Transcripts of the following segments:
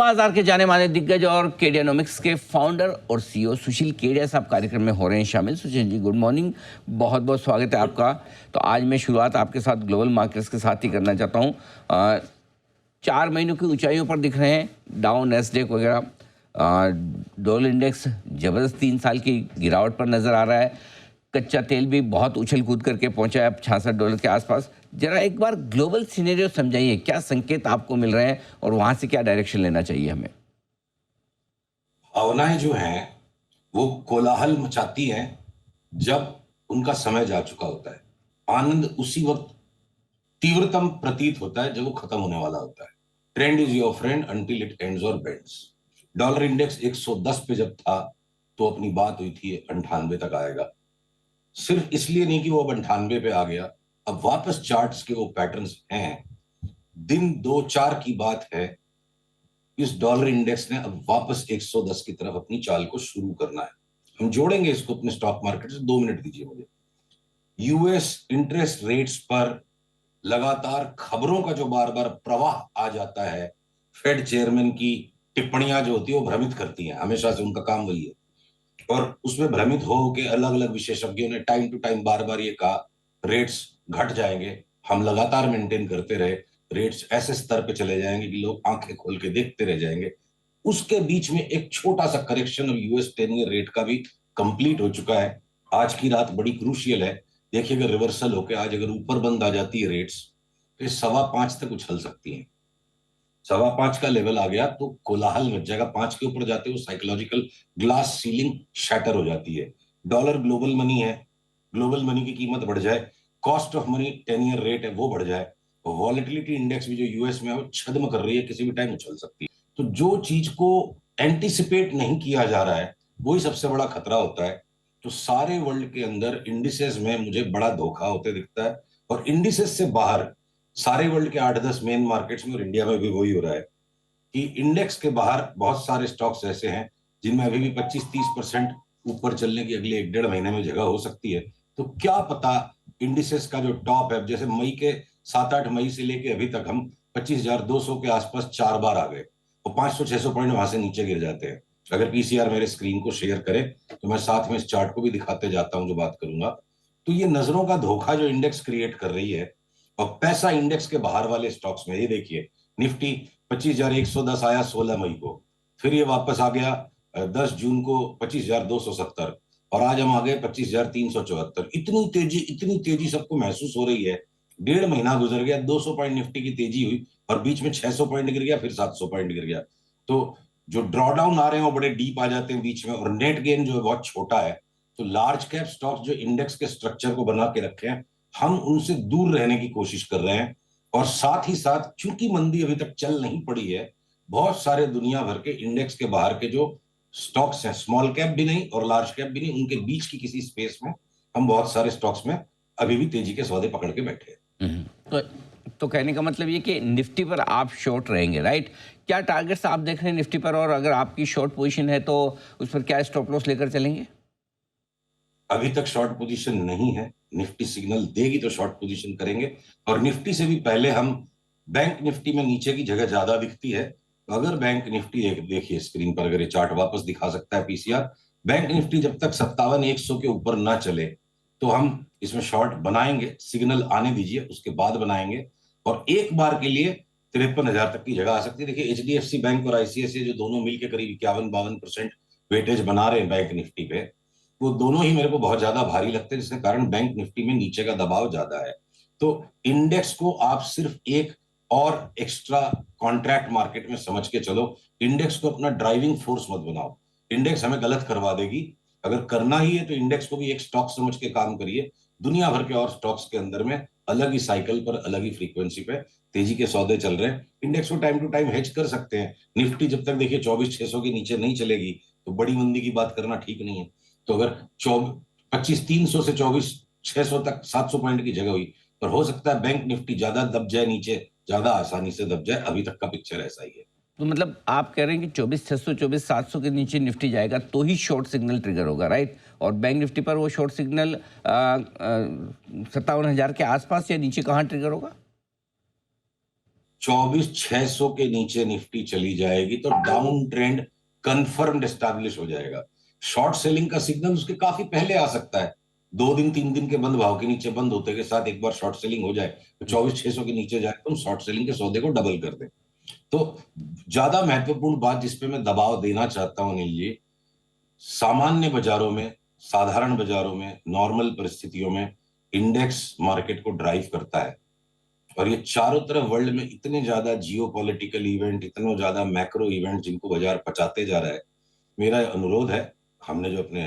बाजार के जाने माने दिग्गज और केडियानोमिक्स के फाउंडर और सीईओ सुशील केडिया साहब कार्यक्रम में हो रहे हैं शामिल। सुशील जी, गुड मॉर्निंग, बहुत बहुत स्वागत है आपका। तो आज मैं शुरुआत आपके साथ ग्लोबल मार्केट्स के साथ ही करना चाहता हूँ। 4 महीनों की ऊंचाइयों पर दिख रहे हैं डाउ, नैस्डैक वगैरह। डॉलर इंडेक्स ज़बरदस्त 3 साल की गिरावट पर नज़र आ रहा है। कच्चा तेल भी बहुत उछल कूद करके पहुंचा है अब $66 के आसपास। जरा एक बार ग्लोबल सिनेरियो समझाइए, क्या संकेत आपको मिल रहे हैं और वहां से क्या डायरेक्शन लेना चाहिए हमें? भावनाएं जो हैं वो कोलाहल मचाती हैं जब उनका समय जा चुका होता है। आनंद उसी वक्त तीव्रतम प्रतीत होता है जब वो खत्म होने वाला होता है। Trend is your friend until it ends और बेंड्स। डॉलर इंडेक्स 110 पे जब था तो अपनी बात हुई थी 98 तक आएगा। सिर्फ इसलिए नहीं कि वो अब 98 पे आ गया, अब वापस चार्ट्स के वो पैटर्न्स हैं। दिन 2-4 की बात है, इस डॉलर इंडेक्स ने अब वापस 110 की तरफ अपनी चाल को शुरू करना है। हम जोड़ेंगे इसको अपने स्टॉक मार्केट से। 2 मिनट दीजिए मुझे। यूएस इंटरेस्ट रेट्स पर लगातार खबरों का जो बार बार प्रवाह आ जाता है, फेड चेयरमैन की टिप्पणियां जो होती है वो भ्रमित करती हैं, हमेशा से उनका काम वही है। और उसमें भ्रमित हो के अलग अलग विशेषज्ञों ने टाइम टू टाइम बार बार ये कहा रेट्स घट जाएंगे। हम लगातार मेंटेन करते रहे, रेट्स ऐसे स्तर पे चले जाएंगे कि लोग आंखें खोल के देखते रह जाएंगे। उसके बीच में एक छोटा सा करेक्शन अब यूएस 10 ईयर रेट का भी कंप्लीट हो चुका है। आज की रात बड़ी क्रूशियल है। देखिए, अगर रिवर्सल होकर आज अगर ऊपर बंद आ जाती है रेट्स, तो ये 5.25 तक उछल सकती है। 5.25 का लेवल आ गया तो कोलाहल मच जाएगा। 5 के ऊपर जाते हो साइकोलॉजिकल ग्लास सीलिंग शैटर हो जाती है। डॉलर ग्लोबल मनी है, ग्लोबल मनी की कीमत बढ़ जाए, cost of money 10 year rate है वो बढ़ जाए, वॉलेटिलिटी इंडेक्स भी जो यूएस में है वो छद्म कर रही है, किसी भी टाइम उछल सकती है। तो जो चीज को एंटिसिपेट नहीं किया जा रहा है वही सबसे बड़ा खतरा होता है। तो सारे वर्ल्ड के अंदर इंडिसेस में मुझे बड़ा धोखा होते दिखता है, और इंडिसेस से बाहर सारे वर्ल्ड के 8-10 मेन मार्केट्स में और इंडिया में भी वही हो रहा है कि इंडेक्स के बाहर बहुत सारे स्टॉक्स ऐसे हैं जिनमें अभी भी 25-30% ऊपर चलने की अगले 1-1.5 महीने में जगह हो सकती है। तो क्या पता इंडिसेस का जो टॉप है, जैसे मई के 7-8 मई से लेके अभी तक हम 25,200 के आसपास 4 बार आ गए और 500-600 पॉइंट वहां से नीचे गिर जाते हैं। अगर पीसीआर मेरे स्क्रीन को शेयर करे तो मैं साथ में इस चार्ट को भी दिखाते जाता हूं जो बात करूंगा। तो ये नजरों का धोखा जो इंडेक्स क्रिएट कर रही है, और पैसा इंडेक्स के बाहर वाले स्टॉक्स में, ये देखिए निफ्टी 25,110 आया 16 मई को, फिर ये वापस आ गया 10 जून को 25,270, और आज हम आ गए 25,374। इतनी तेजी सबको महसूस हो रही है। 1.5 महीना गुजर गया, 200 पॉइंट निफ्टी की तेजी हुई और बीच में 600 पॉइंट गिर गया, फिर 700 पॉइंट गिर गया। तो जो ड्रॉडाउन आ रहे हैं वो बड़े डीप आ जाते हैं बीच में, और नेट गेन जो है बहुत छोटा है। तो लार्ज कैप स्टॉक्स जो इंडेक्स के स्ट्रक्चर को बना के रखे हैं, हम उनसे दूर रहने की कोशिश कर रहे हैं। और साथ ही साथ चूंकि मंदी अभी तक चल नहीं पड़ी है, बहुत सारे दुनिया भर के इंडेक्स के बाहर के जो स्टॉक्स हैं, स्मॉल कैप भी नहीं और लार्ज कैप भी नहीं, उनके बीच की किसी स्पेस में हम बहुत सारे स्टॉक्स में अभी भी तेजी के सौदे पकड़ के बैठे हैं। तो कहने का मतलब ये कि निफ्टी पर आप शॉर्ट रहेंगे, राइट? क्या टारगेट्स आप देख रहे हैं निफ्टी पर, और अगर आपकी शॉर्ट पोजीशन है तो उस पर क्या स्टॉप लॉस लेकर चलेंगे? अभी तक शॉर्ट पोजीशन नहीं है, निफ्टी सिग्नल देगी तो शॉर्ट पोजीशन करेंगे। और निफ्टी से भी पहले हम बैंक निफ्टी में नीचे की जगह ज्यादा दिखती है। तो अगर बैंक निफ्टी, एक देखिए स्क्रीन पर, अगर ये चार्ट वापस दिखा सकता है पीसीआर, बैंक निफ्टी जब तक 57,100 के ऊपर ना चले तो हम इसमें शॉर्ट बनाएंगे। सिग्नल आने दीजिए, उसके बाद बनाएंगे। और एक बार के लिए 53,000 तक की जगह आ सकती है। देखिए एचडीएफसी बैंक और आईसीआईसीआई जो दोनों मिलकर करीब 51-52% वेटेज बना रहे हैं बैंक निफ्टी पे, वो दोनों ही मेरे को बहुत ज्यादा भारी लगते हैं, जिसके कारण बैंक निफ्टी में नीचे का दबाव ज्यादा है। तो इंडेक्स को आप सिर्फ एक और एक्स्ट्रा कॉन्ट्रैक्ट मार्केट में समझ के चलो। इंडेक्स को अपना ड्राइविंग फोर्स मत बनाओ। इंडेक्स हमें गलत करवा देगी। अगर करना ही है तो इंडेक्स को भी एक स्टॉक समझ के काम करिए। दुनिया भर के और स्टॉक्स के अंदर में अलग ही साइकिल पर, अलग ही फ्रीक्वेंसी पे तेजी के सौदे चल रहे हैं। इंडेक्स को टाइम टू टाइम हेज कर सकते हैं। निफ्टी जब तक देखिए 24,600 के नीचे नहीं चलेगी तो बड़ी मंदी की बात करना ठीक नहीं है। तो अगर 25,300 से 24,600 तक 700 पॉइंट की जगह हुई, पर हो सकता है बैंक निफ्टी ज्यादा दब जाए नीचे, ज्यादा आसानी से दब जाए। अभी तक का पिक्चर ऐसा ही है। तो मतलब आप कह रहे हैं कि 24,600 24,700 के नीचे निफ्टी जाएगा तो ही शॉर्ट सिग्नल ट्रिगर होगा, राइट? और बैंक निफ्टी पर वो शॉर्ट सिग्नल 57,000 के आसपास या नीचे कहाँ ट्रिगर होगा? 24,600 के नीचे निफ्टी चली जाएगी तो डाउन ट्रेंड कंफर्म्ड एस्टैब्लिश हो जाएगा। शॉर्ट सेलिंग का सिग्नल उसके काफी पहले आ सकता है, 2 दिन 3 दिन के बंद भाव के नीचे बंद होते के साथ एक बार शॉर्ट सेलिंग हो जाए तो 24,600 के नीचे जाए तो हम शॉर्ट सेलिंग के सौदे को डबल कर दें। तो ज्यादा महत्वपूर्ण बात जिसपे मैं दबाव देना चाहता हूं अनिल जी, सामान्य बाजारों में, साधारण बाजारों में, नॉर्मल परिस्थितियों में इंडेक्स मार्केट को ड्राइव करता है। और ये चारों तरफ वर्ल्ड में इतने ज्यादा जियो पॉलिटिकल इवेंट, इतने ज्यादा मैक्रो इवेंट जिनको बाजार पचाते जा रहा है, मेरा अनुरोध है, हमने जो अपने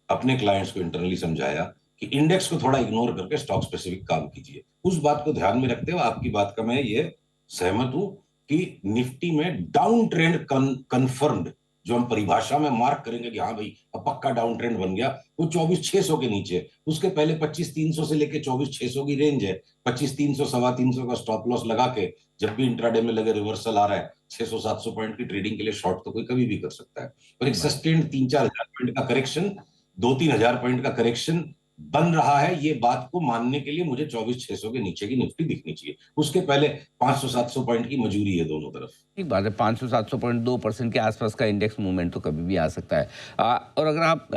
अपने क्लाइंट्स को इंटरनली समझाया कि इंडेक्स को थोड़ा इग्नोर करके स्टॉक स्पेसिफिक काम कीजिए। उस बात को ध्यान में रखते हुए आपकी बात का मैं ये सहमत हूं कि निफ्टी में डाउन ट्रेंड कंफर्म्ड, जो हम परिभाषा में मार्क करेंगे कि हाँ भाई अब पक्का डाउन ट्रेंड बन गया, वो 24,600 के नीचे, उसके पहले 25,300 से लेके 24,600 की रेंज है। 25,300 3,300 का स्टॉप लॉस लगा के जब भी इंट्राडे में लगे रिवर्सल आ रहा है 600-700 पॉइंट की ट्रेडिंग के लिए शॉर्ट तो कोई कभी भी कर सकता है। और एक सस्टेन्ड 3-4 हजार पॉइंट का करेक्शन, 2-3 हजार पॉइंट का करेक्शन बन रहा है, ये बात को मानने के लिए मुझे 24,600 के नीचे की निफ्टी दिखनी चाहिए। उसके पहले 500-700 पॉइंट की मजूरी है दोनों तरफ। ठीक बात है, 500-700 पॉइंट 2% के आसपास का इंडेक्स मूवमेंट तो कभी भी आ सकता है। और अगर आप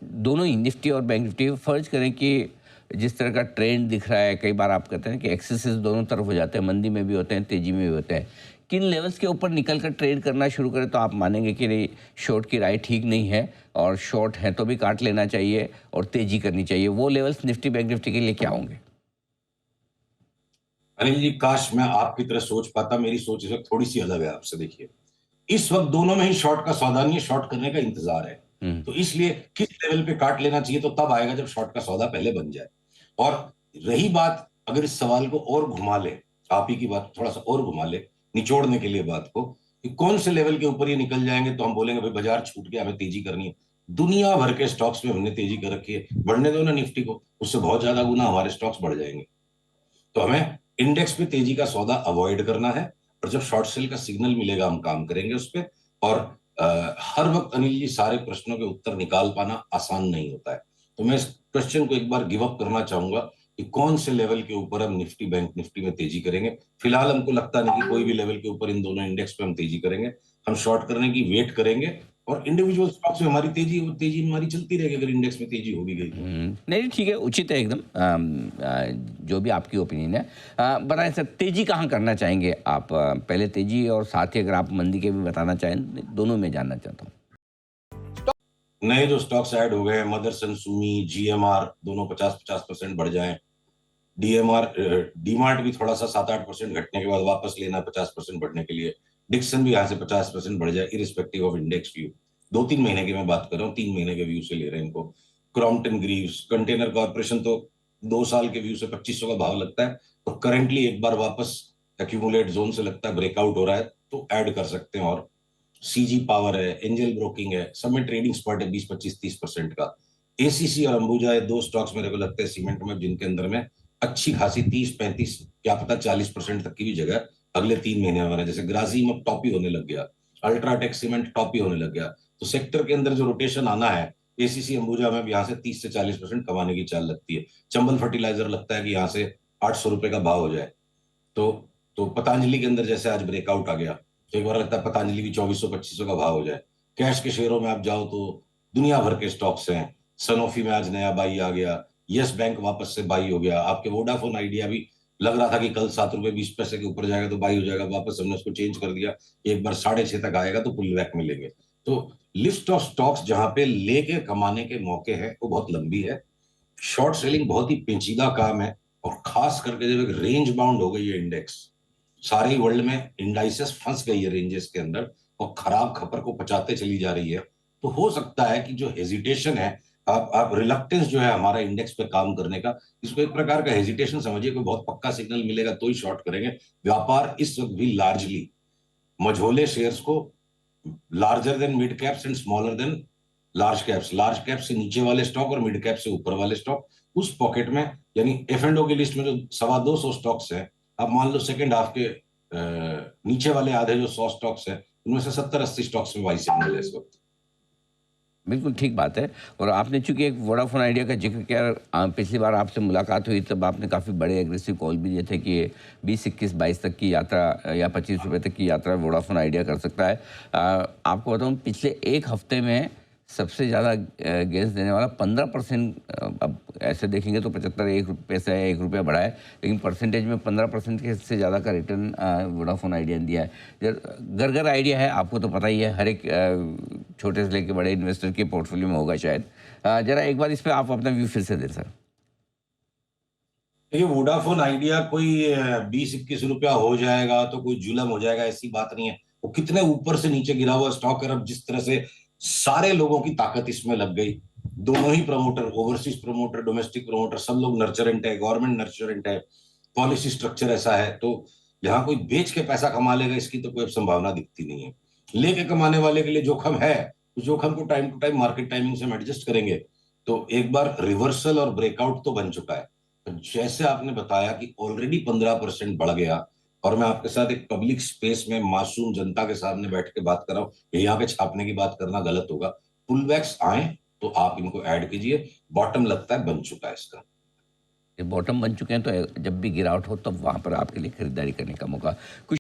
दोनों ही निफ्टी और बैंक निफ्टी फर्ज करें कि जिस तरह का ट्रेंड दिख रहा है, कई बार आप कहते हैं कि एक्सेसेस दोनों तरफ हो जाते हैं, मंदी में भी होते हैं, तेजी में भी होते हैं, किन लेवल्स के ऊपर निकल कर ट्रेड करना शुरू करें तो आप मानेंगे कि नहीं, शॉर्ट की राय ठीक नहीं है और शॉर्ट है तो भी काट लेना चाहिए और तेजी करनी चाहिए? वो लेवल्स निफ्टी बैंक निफ्टी के लिए क्या होंगे? अनिल जी, काश मैं आपकी तरह सोच पाता, मेरी सोच इस वक्त थोड़ी सी अलग है आपसे। देखिए, इस वक्त दोनों में ही शॉर्ट का सौदा नहीं है, शॉर्ट करने का इंतजार है। तो इसलिए किस लेवल पे काट लेना चाहिए तो तब आएगा जब शॉर्ट का सौदा पहले बन जाए। और रही बात, अगर इस सवाल को और घुमा ले, आप ही की बात थोड़ा सा और घुमा ले, निचोड़ने के लिए बात को, कि कौन से लेवल के ऊपर ये निकल जाएंगे तो हम बोलेंगे भाई बाजार छूट गया, हमें तेजी करनी है। दुनिया भर के स्टॉक्स में हमने तेजी कर रखी है, बढ़ने दो ना निफ्टी को, उससे बहुत ज्यादा गुना हमारे स्टॉक्स बढ़ जाएंगे। तो हमें इंडेक्स पे तेजी का सौदा अवॉइड करना है, और जब शॉर्ट सेल का सिग्नल मिलेगा हम काम करेंगे उस पर। और हर वक्त अनिल जी सारे प्रश्नों के उत्तर निकाल पाना आसान नहीं होता है। तो मैं इस क्वेश्चन को एक बार गिव अप करना चाहूंगा कि कौन से लेवल के ऊपर हम निफ्टी बैंक निफ्टी में तेजी करेंगे। फिलहाल हमको लगता नहीं कि कोई भी लेवल के ऊपर इन दोनों इंडेक्स पे हम तेजी करेंगे। हम शॉर्ट करने की वेट करेंगे, और इंडिविजुअल स्टॉक्स में हमारी तेजी हमारी चलती रहेगी अगर इंडेक्स में तेजी हो भी गई तो। नहीं ठीक है, उचित है एकदम, जो भी आपकी ओपिनियन है। बताएं सर, तेजी कहाँ करना चाहेंगे आप? पहले तेजी और साथ ही अगर आप मंदी के भी बताना चाहें, दोनों में जानना चाहता हूँ। नए जो स्टॉक्स ऐड हो गए हैं, मदरसन, सुमी, जीएमआर, दोनों 50-50% बढ़ जाएं। डीएमआर, डीमार्ट भी थोड़ा सा 7-8% घटने के बाद वापस लेना 50% बढ़ने के लिए। डिक्सन भी यहाँ से 50% बढ़ जाए इरिस्पेक्टिव ऑफ इंडेक्स व्यू। 2-3 महीने की मैं बात कर रहा हूँ, 3 महीने के व्यू से ले रहे हैं इनको। क्रॉम्पटन ग्रीव्स, कंटेनर कॉर्पोरेशन तो 2 साल के व्यू से 2500 का भाव लगता है, तो करंटली एक बार वापस एक्यूमुलेट जोन से लगता है ब्रेकआउट हो रहा है तो ऐड कर सकते हैं। और सीजी पावर है, एंजल ब्रोकिंग है, सब में ट्रेडिंग स्पॉट है 20-25-30% का। एसीसी और अंबुजा है, 2 स्टॉक्स मेरे को लगता है सीमेंट में जिनके अंदर में अच्छी खासी 30-35, क्या पता 40% तक की भी जगह अगले 3 महीने में बना। जैसे ग्राजीम अब टॉप ही होने लग गया, अल्ट्राटेक सीमेंट टॉप ही होने लग गया। तो सेक्टर के अंदर जो रोटेशन आना है, एसीसी अंबुजा में यहाँ से 30 से 40% कमाने की चाल लगती है। चंबल फर्टिलाइजर लगता है कि यहाँ से 800 रुपए का भाव हो जाए। तो पतंजलि के अंदर जैसे आज ब्रेकआउट आ गया, तो एक बार लगता है पतंजलि भी 2400-2500 का भाव हो जाए। कैश के शेयरों में आप जाओ तो दुनिया भर के स्टॉक्स हैं। सनोफी में आज नया बाई आ गया, यस बैंक वापस से बाई हो गया। आपके वोडाफोन आइडिया भी लग रहा था कि कल 7 रुपए 20 पैसे के ऊपर जाएगा तो बाई हो जाएगा, वापस हमने उसको चेंज कर दिया, एक बार 6.5 तक आएगा तो पुल बैक मिलेंगे। तो लिस्ट ऑफ स्टॉक्स जहां पे लेके कमाने के मौके हैं वो बहुत लंबी है। शॉर्ट सेलिंग बहुत ही पेचीदा काम है, और खास करके जब एक रेंज बाउंड हो गई है इंडेक्स, सारे वर्ल्ड में इंडाइसेस फंस गई है रेंजेस के अंदर और खराब खबर को पचाते चली जा रही है, तो हो सकता है कि जो हेजिटेशन है, आप रिलक्टेंस जो है हमारा इंडेक्स पे काम करने का, इसको एक प्रकार का हेजिटेशन समझिए। कोई बहुत पक्का सिग्नल मिलेगा तो ही शॉर्ट करेंगे। व्यापार इस वक्त भी लार्जली मझोले शेयर्स को, larger than mid caps and smaller than large cap से नीचे वाले स्टॉक और मिड कैप से ऊपर वाले स्टॉक, उस पॉकेट में, यानी F&O की लिस्ट में जो 250 स्टॉक्स है, आप मान लो सेकंड हाफ के नीचे वाले आधे जो 100 स्टॉक्स है, उनमें से 70-80 स्टॉक्स में बाई सिग्नल है इस वक्त। बिल्कुल ठीक बात है। और आपने चूंकि एक वोडाफोन आइडिया का जिक्र किया, पिछली बार आपसे मुलाकात हुई तब आपने काफ़ी बड़े एग्रेसिव कॉल भी दिए थे कि ये 20, 21, 22 तक की यात्रा या 25 रुपये तक की यात्रा वोडाफोन आइडिया कर सकता है। आपको बताऊं, पिछले एक हफ्ते में सबसे ज़्यादा गैस देने वाला 15%, अब ऐसे देखेंगे तो 75 एक पैसा है, 1 रुपया बढ़ा है, लेकिन परसेंटेज में 15% के से ज़्यादा का रिटर्न वोडाफोन आइडिया ने दिया है। घर आइडिया है, आपको तो पता ही है, हर एक छोटे से लेके बड़े इन्वेस्टर के पोर्टफोलियो में होगा शायद। जरा एक बार इस पे आप अपना व्यू फिर से दें सर। ये वोडाफोन आइडिया कोई 20-21 रुपया हो जाएगा तो कोई जुलम हो जाएगा, ऐसी बात नहीं है। वो कितने ऊपर से नीचे गिरा हुआ स्टॉक है। अब जिस तरह से सारे लोगों की ताकत इसमें लग गई, दोनों ही promoter, overseas promoter, domestic promoter, सब लोग नर्चरेंट है, गवर्नमेंट नर्चरेंट है, पॉलिसी स्ट्रक्चर ऐसा है, तो यहाँ कोई बेच के पैसा कमा लेगा इसकी तो कोई अब संभावना दिखती नहीं है। लेके कमाने वाले के लिए जोखिम है, उस जोखिम को time to time market timing से हम एडजस्ट करेंगे। तो एक बार रिवर्सल और ब्रेकआउट तो बन चुका है। जैसे आपने बताया कि ऑलरेडी 15% बढ़ गया, और मैं आपके साथ एक पब्लिक स्पेस में मासूम जनता के सामने बैठ के बात कर रहा हूँ, ये यहाँ पे छापने की बात करना गलत होगा। पुलबैक्स आए तो आप इनको ऐड कीजिए। बॉटम लगता है बन चुका है इसका। ये बॉटम बन चुके हैं, तो जब भी गिरावट हो तब वहाँ पर आपके लिए खरीदारी करने का मौका। कुछ